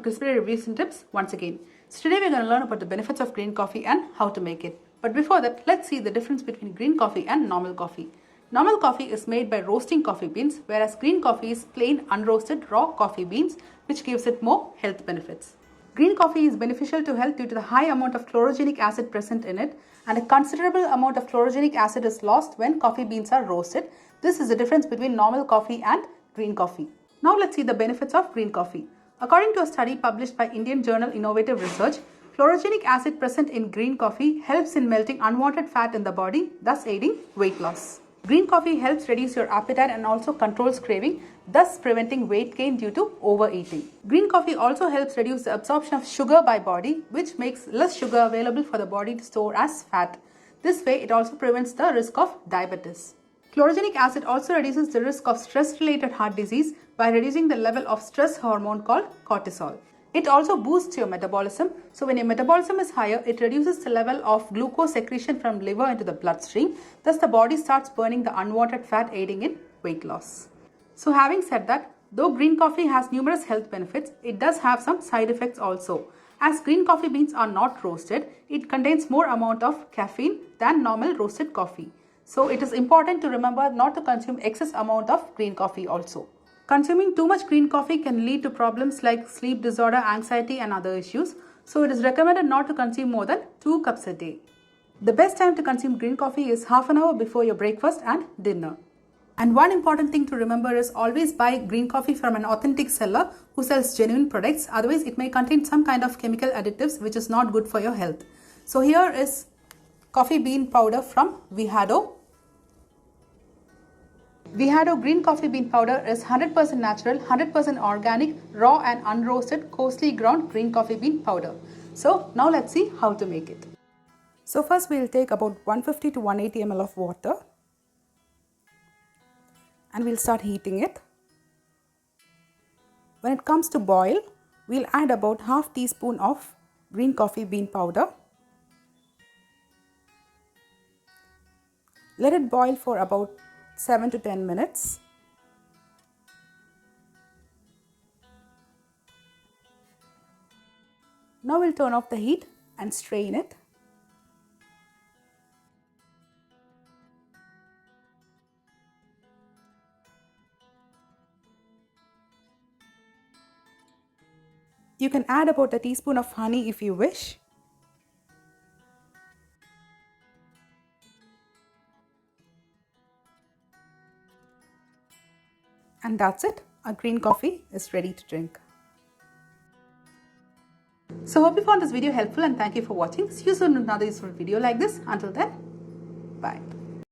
Cryssberry reviews and tips once again. So today we're going to learn about the benefits of green coffee and how to make it. But before that, let's see the difference between green coffee and normal coffee. Normal coffee is made by roasting coffee beans, whereas green coffee is plain unroasted raw coffee beans, which gives it more health benefits. Green coffee is beneficial to health due to the high amount of chlorogenic acid present in it, and a considerable amount of chlorogenic acid is lost when coffee beans are roasted. This is the difference between normal coffee and green coffee. Now let's see the benefits of green coffee. According to a study published by Indian journal Innovative Research, chlorogenic acid present in green coffee helps in melting unwanted fat in the body, thus aiding weight loss. Green coffee helps reduce your appetite and also controls craving, thus preventing weight gain due to overeating. Green coffee also helps reduce the absorption of sugar by body, which makes less sugar available for the body to store as fat. This way, it also prevents the risk of diabetes. Chlorogenic acid also reduces the risk of stress-related heart disease by reducing the level of stress hormone called cortisol. It also boosts your metabolism. So when your metabolism is higher, it reduces the level of glucose secretion from liver into the bloodstream. Thus, the body starts burning the unwanted fat, aiding in weight loss. So having said that, though green coffee has numerous health benefits, it does have some side effects also. As green coffee beans are not roasted, it contains more amount of caffeine than normal roasted coffee. So it is important to remember not to consume excess amount of green coffee also. Consuming too much green coffee can lead to problems like sleep disorder, anxiety and other issues. So it is recommended not to consume more than 2 cups a day. The best time to consume green coffee is half an hour before your breakfast and dinner. And one important thing to remember is always buy green coffee from an authentic seller who sells genuine products. Otherwise, it may contain some kind of chemical additives which is not good for your health. So here is coffee bean powder from Vihado. Vihado green coffee bean powder is 100% natural, 100% organic, raw and unroasted, coarsely ground green coffee bean powder. So now let's see how to make it. So first we'll take about 150 to 180 ml of water and we'll start heating it. When it comes to boil, we'll add about half teaspoon of green coffee bean powder. Let it boil for about 7 to 10 minutes. Now we'll turn off the heat and strain it. You can add about a teaspoon of honey if you wish. And that's it. Our green coffee is ready to drink. So hope you found this video helpful and thank you for watching. See you soon in another useful video like this. Until then, bye.